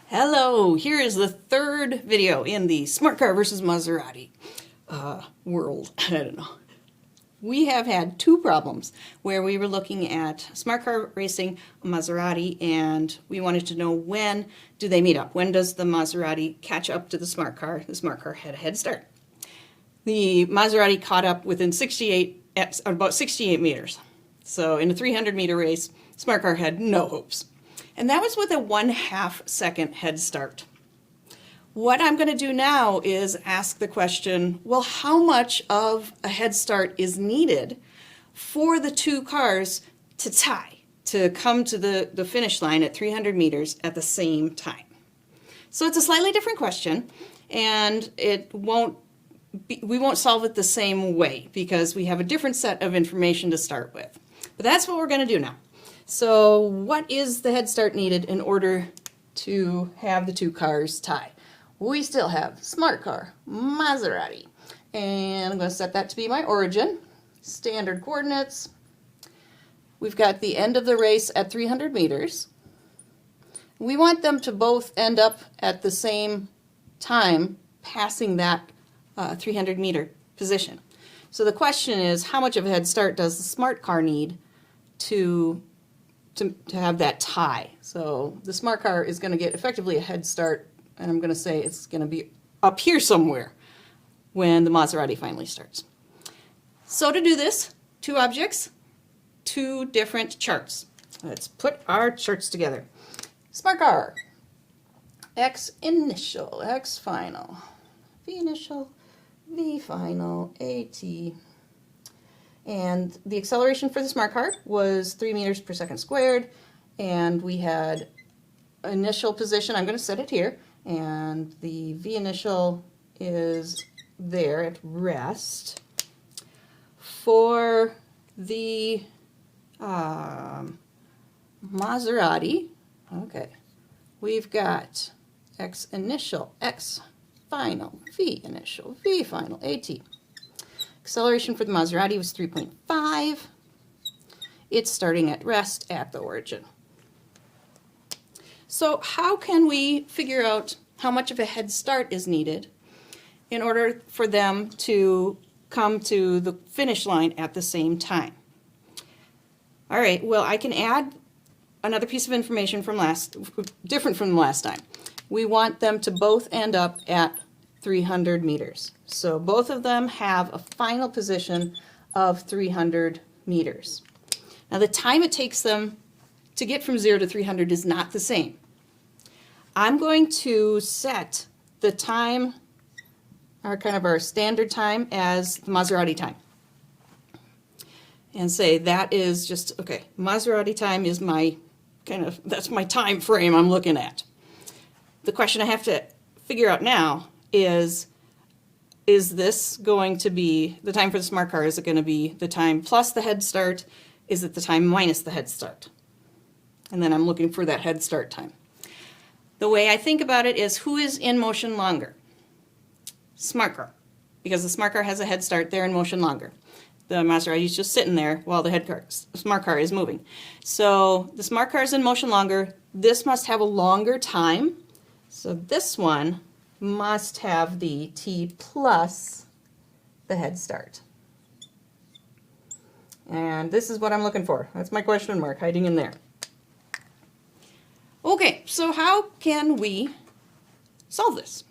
Hello, here is the third video in the Smart Car versus Maserati world. I don't know. We have had two problems where we were looking at Smart Car racing, Maserati, and we wanted to know when do they meet up? When does the Maserati catch up to the Smart Car? The Smart Car had a head start. The Maserati caught up within about 68 meters. So in a 300-meter race, Smart Car had no hopes. And that was with a 1/2 second head start. What I'm going to do now is ask the question, well, how much of a head start is needed for the two cars to tie, to come to the finish line at 300 meters at the same time? So it's a slightly different question, and we won't solve it the same way because we have a different set of information to start with. But that's what we're going to do now. So what is the head start needed in order to have the two cars tie? We still have Smart Car, Maserati, and I'm going to set that to be my origin. Standard coordinates. We've got the end of the race at 300 meters. We want them to both end up at the same time passing that 300 meter position. So the question is, how much of a head start does the Smart Car need to have that tie? So the Smart Car is going to get effectively a head start, and I'm going to say it's going to be up here somewhere when the Maserati finally starts. So to do this, two objects, two different charts. Let's put our charts together. Smart Car, X initial, X final, V initial, V final, AT. And the acceleration for the Smart Car was 3 meters per second squared, and we had initial position, I'm going to set it here, and the V initial is there at rest. For the Maserati, okay, we've got X initial, X final, V initial, V final, AT. Acceleration for the Maserati was 3.5. It's starting at rest at the origin. So how can we figure out how much of a head start is needed in order for them to come to the finish line at the same time? All right, well, I can add another piece of information different from last time. We want them to both end up at 300 meters. So both of them have a final position of 300 meters. Now the time it takes them to get from 0 to 300 is not the same. I'm going to set the time, our standard time, as the Maserati time. And say that is just, okay, Maserati time is that's my time frame I'm looking at. The question I have to figure out now is this going to be the time for the Smart Car? Is it going to be the time plus the head start? Is it the time minus the head start? And then I'm looking for that head start time. The way I think about it is, who is in motion longer? Smart Car. Because the Smart Car has a head start, they're in motion longer. The Maserati is just sitting there while the Smart Car is moving. So the Smart Car is in motion longer. This must have a longer time. So this one must have the T plus the head start. And this is what I'm looking for. That's my question mark hiding in there. Okay, so how can we solve this?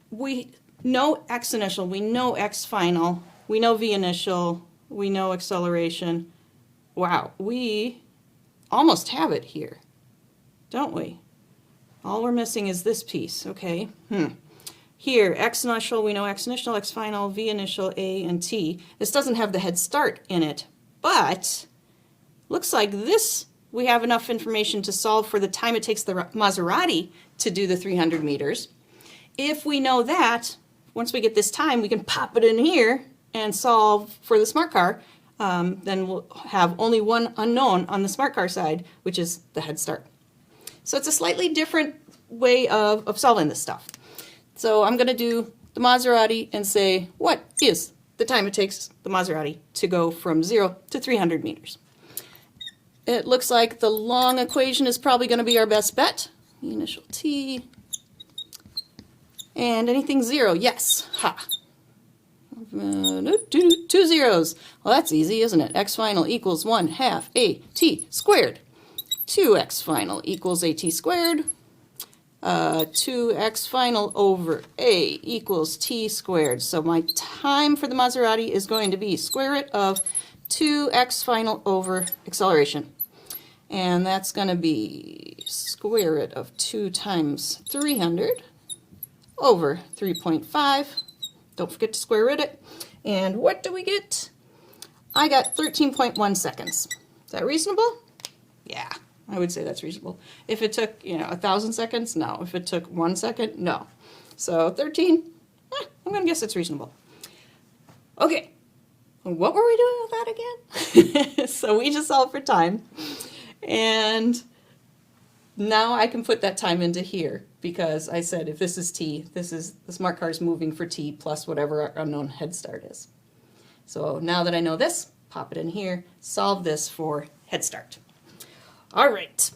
We know X initial, we know X final, we know V initial, we know acceleration. Wow, we almost have it here, don't we? All we're missing is this piece, okay? Here, X initial, we know X initial, X final, V initial, A, and T. This doesn't have the head start in it, but looks like this, we have enough information to solve for the time it takes the Maserati to do the 300 meters. If we know that, once we get this time, we can pop it in here and solve for the Smart Car. Then we'll have only one unknown on the Smart Car side, which is the head start. So it's a slightly different way of solving this stuff. So I'm going to do the Maserati and say, what is the time it takes the Maserati to go from 0 to 300 meters? It looks like the long equation is probably going to be our best bet. initial t, and anything 0, yes, ha. 2 zeros. Well, that's easy, isn't it? X final equals 1/2 at squared. 2x final equals at squared. 2x final over a equals t squared. So my time for the Maserati is going to be square root of 2x final over acceleration. And that's going to be square root of 2 times 300 over 3.5. Don't forget to square root it. And what do we get? I got 13.1 seconds. Is that reasonable? Yeah, I would say that's reasonable. If it took, 1,000 seconds, no. If it took 1 second, no. So 13, I'm going to guess it's reasonable. Okay, what were we doing with that again? So we just solved for time. And now I can put that time into here because I said if this is t, this is the smart car is moving for t plus whatever our unknown head start is. So now that I know this, pop it in here, solve this for head start. All right,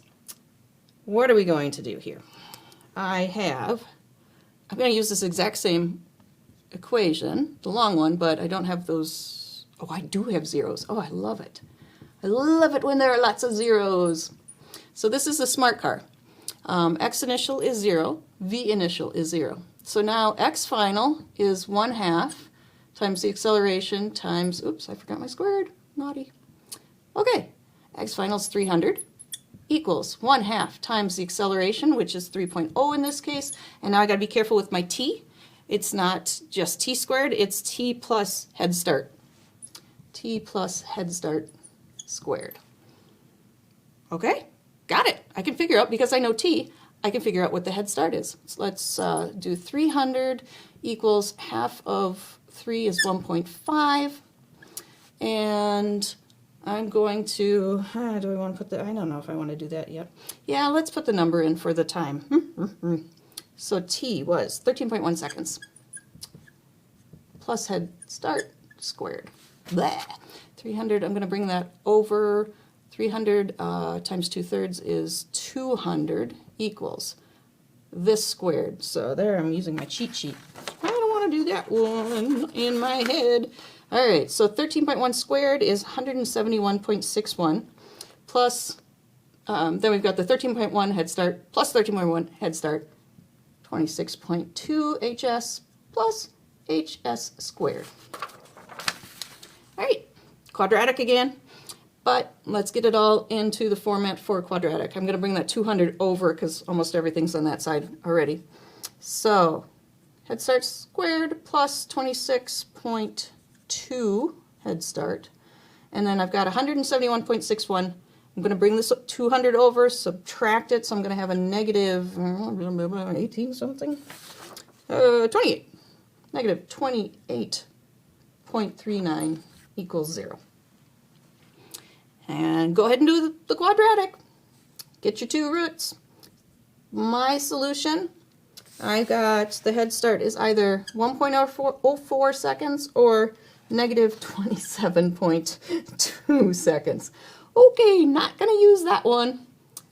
what are we going to do here? I'm going to use this exact same equation, the long one, but I don't have those. Oh, I do have zeros. Oh, I love it. I love it when there are lots of zeros. So this is a smart car. X initial is 0, V initial is 0. So now X final is 1/2 times the acceleration times, oops, I forgot my squared, naughty. Okay, X final is 300 equals 1/2 times the acceleration, which is 3.0 in this case. And now I got to be careful with my t. It's not just t squared, it's t plus head start. T plus head start squared. Okay, got it. I can figure out, because I know t, I can figure out what the head start is. So let's do 300 equals half of 3 is 1.5. And I'm going to, do I want to put the, I don't know if I want to do that yet. Yeah, let's put the number in for the time. So t was 13.1 seconds plus head start squared. Blah. 300, I'm going to bring that over. 300 times 2/3 is 200 equals this squared. So there, I'm using my cheat sheet. I don't want to do that one in my head. All right, so 13.1 squared is 171.61 plus, then we've got the 13.1 head start plus 13.1 head start, 26.2 HS plus HS squared. All right, quadratic again, but let's get it all into the format for quadratic. I'm going to bring that 200 over because almost everything's on that side already. So head start squared plus 26.2 head start, and then I've got 171.61. I'm going to bring this 200 over, subtract it, so I'm going to have a negative 18 something, 28. Negative 28.39 equals 0. And go ahead and do the quadratic. Get your 2 roots. My solution, I got the head start is either 1.04 seconds or negative 27.2 seconds. Okay, not going to use that one.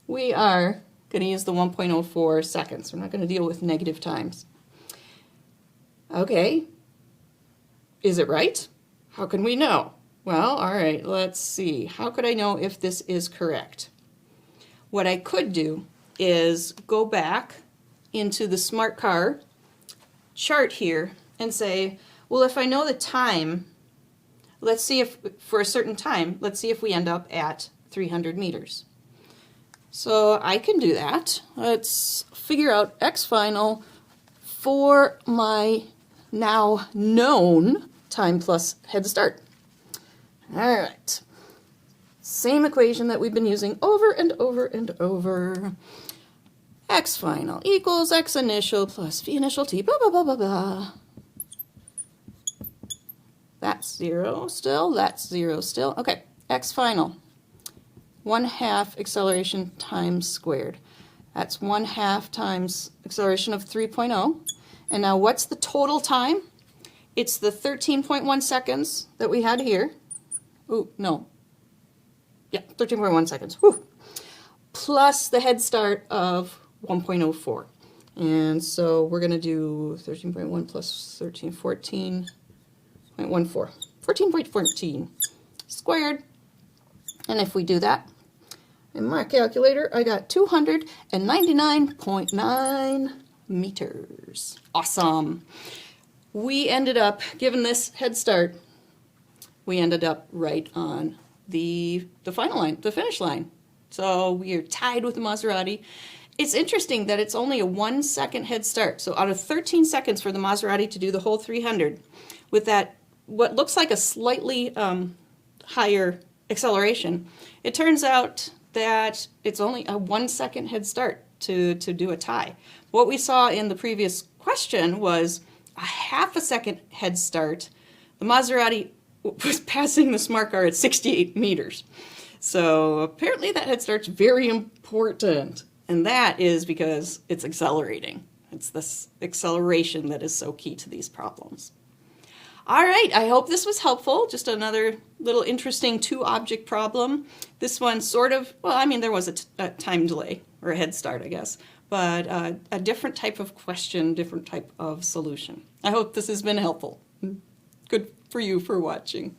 We are going to use the 1.04 seconds. We're not going to deal with negative times. Okay, is it right? How can we know? Well, all right, let's see. How could I know if this is correct? What I could do is go back into the smart car chart here and say, well, if I know the time, let's see if for a certain time, let's see if we end up at 300 meters. So I can do that. Let's figure out X final for my now known time plus head start. All right, same equation that we've been using over and over and over. X final equals X initial plus V initial t, blah, blah, blah, blah, blah. That's 0 still, that's 0 still. Okay, X final, 1/2 acceleration times squared. That's 1/2 times acceleration of 3.0. And now what's the total time? It's the 13.1 seconds that we had here. Ooh, no. Yeah, 13.1 seconds. Whew. Plus the head start of 1.04. And so we're going to do 13.1 plus 13, 14.14. 14.14 squared. And if we do that in my calculator, I got 299.9 meters. Awesome. We ended up, given this head start, we ended up right on the final line, the finish line. So we are tied with the Maserati. It's interesting that it's only a 1 second head start. So out of 13 seconds for the Maserati to do the whole 300, with that, what looks like a slightly higher acceleration, it turns out that it's only a 1 second head start to do a tie. What we saw in the previous question was a half a second head start. The Maserati was passing the smart car at 68 meters. So apparently that head start's very important. And that is because it's accelerating. It's this acceleration that is so key to these problems. All right, I hope this was helpful. Just another little interesting two-object problem. This one sort of, well, I mean, there was a time delay, or a head start, I guess, but a different type of question, different type of solution. I hope this has been helpful. Good for you for watching.